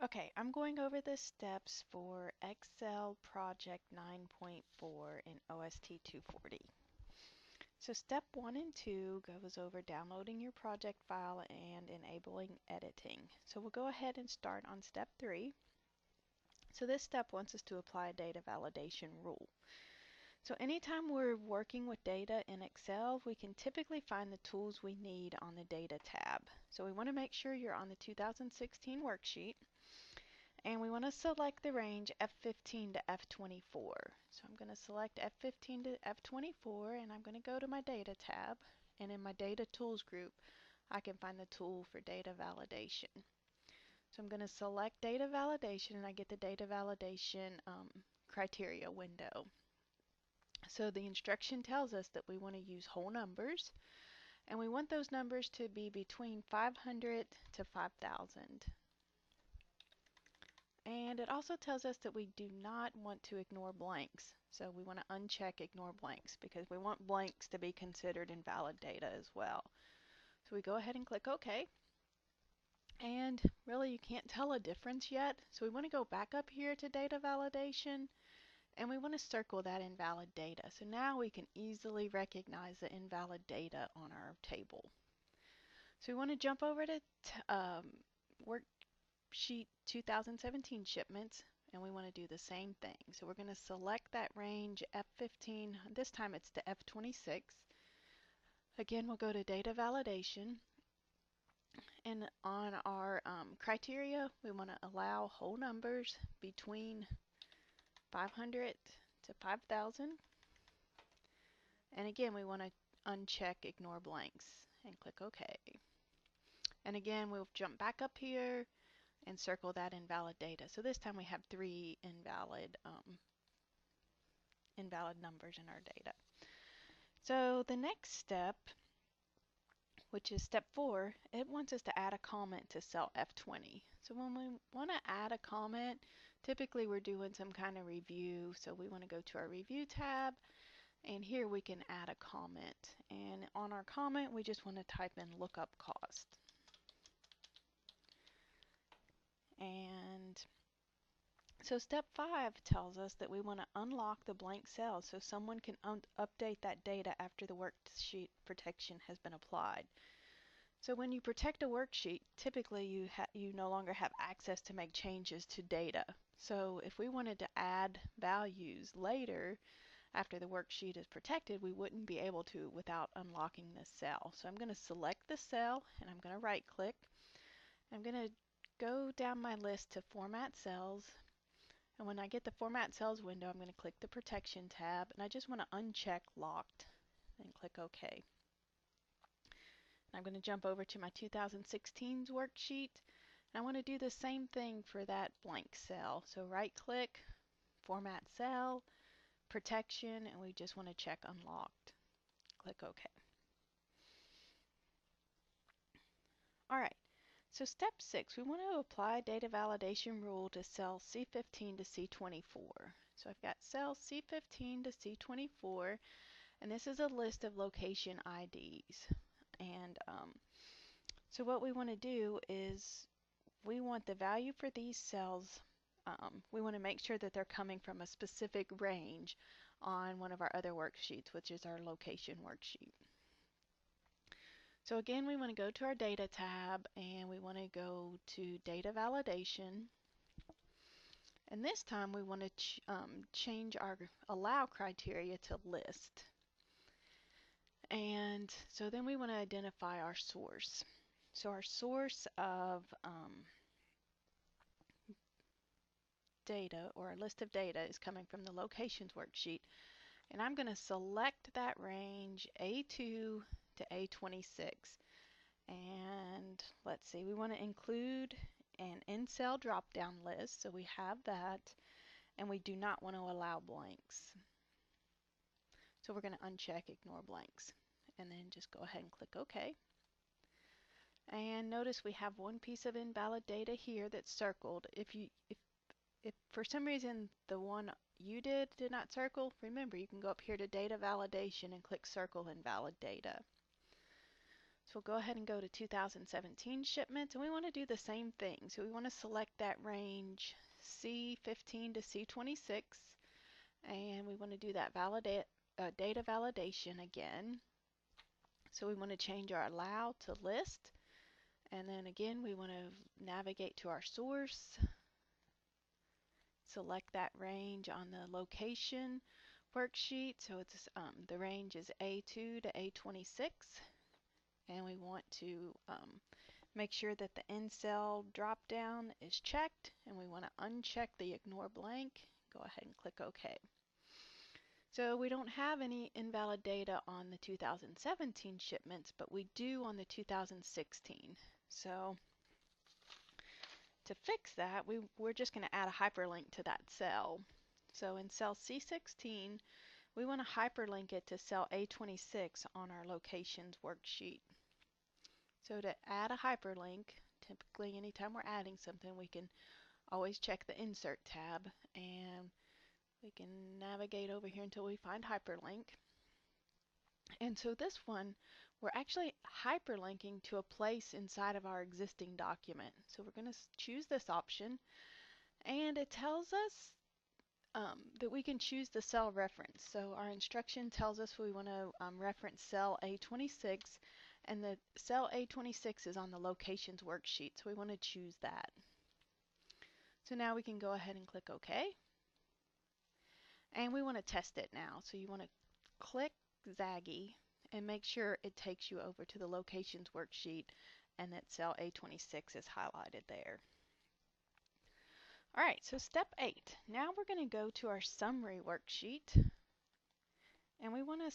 Okay, I'm going over the steps for Excel Project 9.4 in OST 240. So step 1 and 2 goes over downloading your project file and enabling editing. So we'll go ahead and start on step 3. So this step wants us to apply a data validation rule. So anytime we're working with data in Excel, we can typically find the tools we need on the Data tab. So we want to make sure you're on the 2016 worksheet, and we want to select the range F15 to F24. So I'm going to select F15 to F24, and I'm going to go to my Data tab, and in my Data Tools group, I can find the tool for data validation. So I'm going to select data validation, and I get the data validation criteria window. So the instruction tells us that we want to use whole numbers, and we want those numbers to be between 500 to 5,000. And it also tells us that we do not want to ignore blanks. So we want to uncheck ignore blanks because we want blanks to be considered invalid data as well. So we go ahead and click OK. And really you can't tell a difference yet. So we want to go back up here to data validation, and we want to circle that invalid data. So now we can easily recognize the invalid data on our table. So we want to jump over to worksheet 2017 shipments, and we want to do the same thing. So we're going to select that range F15. This time it's to F26. Again, we'll go to data validation, and on our criteria, we want to allow whole numbers between 500 to 5,000. And again, we want to uncheck ignore blanks and click OK. And again, we'll jump back up here and circle that invalid data. So this time we have 3 invalid numbers in our data. So the next step, which is step 4, it wants us to add a comment to cell F20. So when we want to add a comment, typically we're doing some kind of review. So we want to go to our review tab, and here we can add a comment. And on our comment, we just want to type in lookup cost. And so step 5 tells us that we want to unlock the blank cells so someone can update that data after the worksheet protection has been applied. So when you protect a worksheet, typically you no longer have access to make changes to data. So if we wanted to add values later after the worksheet is protected, we wouldn't be able to without unlocking this cell. So I'm going to select the cell, and I'm going to right click. I'm going to go down my list to Format Cells, and when I get the Format Cells window, I'm going to click the Protection tab, and I just want to uncheck Locked and click OK. And I'm going to jump over to my 2016's worksheet, and I want to do the same thing for that blank cell. So right click, Format Cell, Protection, and we just want to check Unlocked. Click OK. Alright, so step 6, we want to apply data validation rule to cell C15 to C24. So I've got cell C15 to C24, and this is a list of location IDs. And so what we want to do is we want the value for these cells, we want to make sure that they're coming from a specific range on one of our other worksheets, which is our location worksheet. So again, we want to go to our data tab, and we want to go to data validation. And this time we want to change our allow criteria to list. And so then we want to identify our source. So our source of data, or a list of data, is coming from the locations worksheet. And I'm going to select that range A2 to A26. And let's see, we want to include an in-cell drop-down list, so we have that, and we do not want to allow blanks. So we're going to uncheck ignore blanks, and then just go ahead and click OK. And notice we have one piece of invalid data here that's circled. If for some reason the one you did not circle, remember you can go up here to data validation and click circle invalid data. So we'll go ahead and go to 2017 shipments, and we want to do the same thing. So we want to select that range C15 to C26, and we want to do that data validation again. So we want to change our allow to list, and then again we want to navigate to our source, select that range on the location worksheet. So it's the range is A2 to A26, and we want to make sure that the end cell drop down is checked, and we want to uncheck the ignore blank. Go ahead and click OK. So we don't have any invalid data on the 2017 shipments, but we do on the 2016. So to fix that, we're just going to add a hyperlink to that cell. So in cell C16, we want to hyperlink it to cell A26 on our locations worksheet. So to add a hyperlink, typically anytime we're adding something, we can always check the Insert tab, and we can navigate over here until we find hyperlink. And so this one, we're actually hyperlinking to a place inside of our existing document. So we're going to choose this option, and it tells us that we can choose the cell reference. So our instruction tells us we want to reference cell A26, and the cell A26 is on the locations worksheet, so we want to choose that. So now we can go ahead and click OK. And we want to test it now. So you want to click Zaggy and make sure it takes you over to the locations worksheet and that cell A26 is highlighted there. All right, so step 8. Now we're going to go to our summary worksheet, and we want to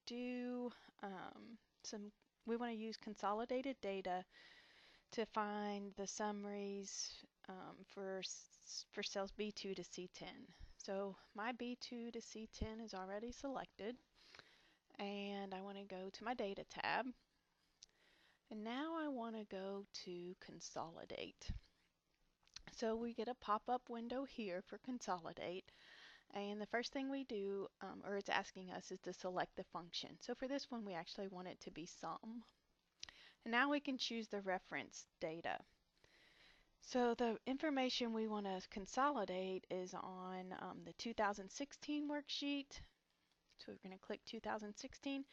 do we want to use consolidated data to find the summaries for cells B2 to C10. So my B2 to C10 is already selected, and I want to go to my data tab, and now I want to go to consolidate. So we get a pop-up window here for consolidate, and the first thing we do, or it's asking us, is to select the function. So for this one we actually want it to be sum. And now we can choose the reference data. So the information we want to consolidate is on the 2016 worksheet. So we're going to click 2016,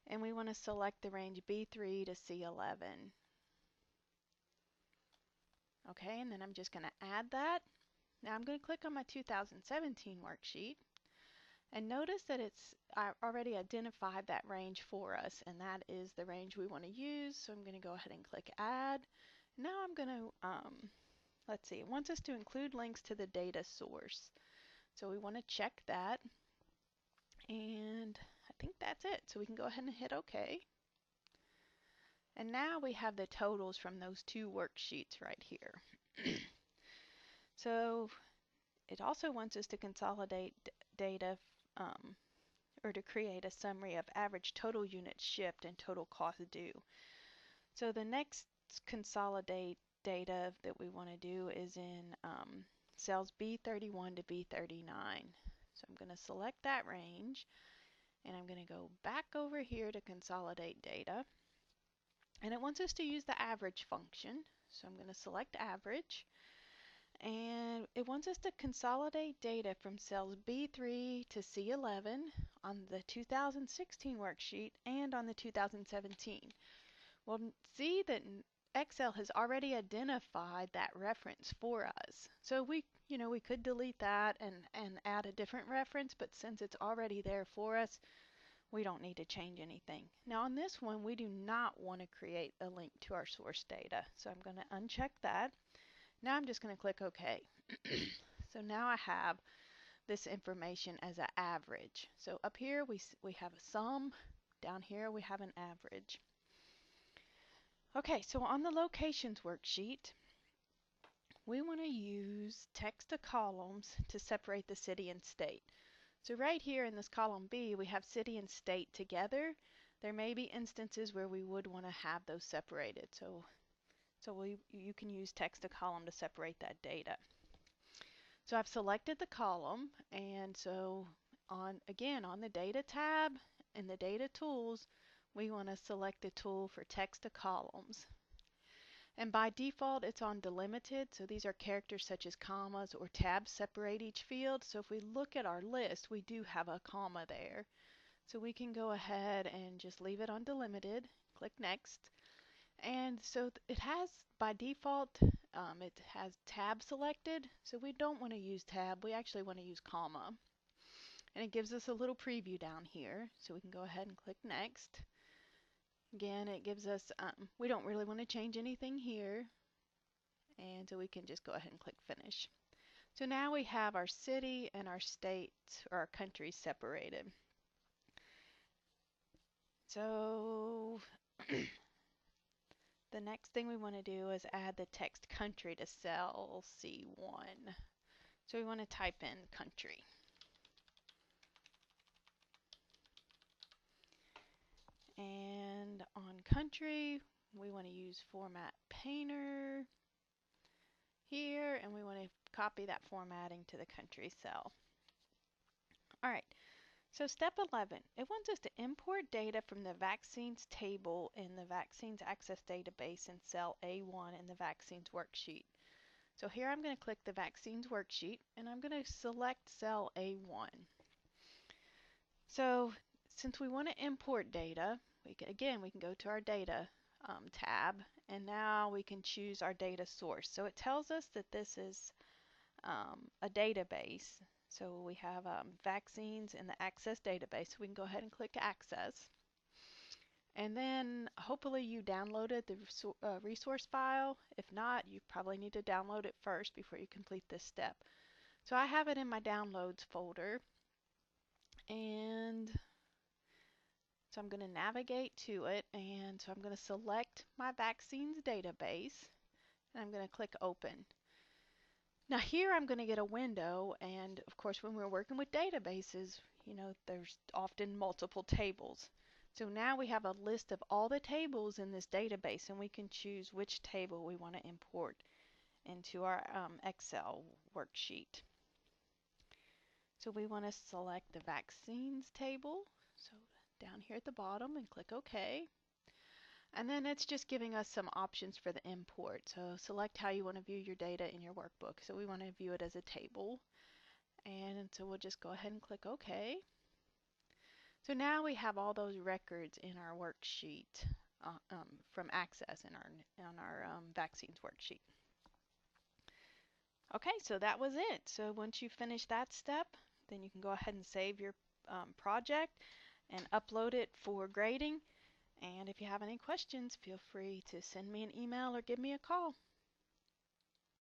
and we want to select the range B3 to C11. Okay, and then I'm just going to add that. Now I'm going to click on my 2017 worksheet, and notice that I already identified that range for us, and that is the range we want to use. So I'm going to go ahead and click add. Now I'm going to let's see, it wants us to include links to the data source. So we want to check that, and I think that's it. So we can go ahead and hit OK. And now we have the totals from those two worksheets right here. So it also wants us to consolidate data or to create a summary of average total units shipped and total cost due. So the next consolidate data that we want to do is in cells B31 to B39. So I'm going to select that range, and I'm going to go back over here to consolidate data, and it wants us to use the average function. So I'm going to select average, and it wants us to consolidate data from cells B3 to C11 on the 2016 worksheet and on the 2017. Well, see that Excel has already identified that reference for us. So we could delete that and add a different reference, but since it's already there for us, we don't need to change anything. Now on this one, we do not want to create a link to our source data. So I'm going to uncheck that. Now I'm just going to click OK. So now I have this information as an average. So up here we have a sum, down here we have an average. Okay, so on the locations worksheet, we want to use text to columns to separate the city and state. So right here in this column B, we have city and state together. There may be instances where we would want to have those separated. So you can use text to column to separate that data. So I've selected the column, and so again on the data tab in the data tools, we want to select the tool for text to columns. And by default, it's on delimited, so these are characters such as commas or tabs separate each field. So if we look at our list, we do have a comma there. So we can go ahead and just leave it on delimited, click next. And so it has, by default, it has tab selected, so we don't want to use tab, we actually want to use comma. And it gives us a little preview down here, so we can go ahead and click next. Again, it gives us, we don't really want to change anything here, and so we can just go ahead and click finish. So now we have our city and our state, or our country, separated. So the next thing we want to do is add the text country to cell C1. So we want to type in country. And on country, we want to use format painter here, and we want to copy that formatting to the country cell. All right, so step 11, it wants us to import data from the vaccines table in the vaccines access database in cell A1 in the vaccines worksheet. So here I'm going to click the vaccines worksheet, and I'm going to select cell A1. So since we want to import data, we can go to our data tab, and now we can choose our data source. So it tells us that this is a database. So we have vaccines in the access database. So we can go ahead and click access. And then hopefully you downloaded the resource file. If not, you probably need to download it first before you complete this step. So I have it in my downloads folder, and so I'm going to navigate to it, and so I'm going to select my vaccines database, and I'm going to click open. Now here I'm going to get a window, and of course when we're working with databases, you know, there's often multiple tables. So now we have a list of all the tables in this database, and we can choose which table we want to import into our Excel worksheet. So we want to select the vaccines table, so down here at the bottom, and click OK. And then it's just giving us some options for the import. So select how you want to view your data in your workbook. So we want to view it as a table. And so we'll just go ahead and click OK. So now we have all those records in our worksheet from Access in our vaccines worksheet. Okay, so that was it. So once you finish that step, then you can go ahead and save your project and upload it for grading. And if you have any questions, feel free to send me an email or give me a call.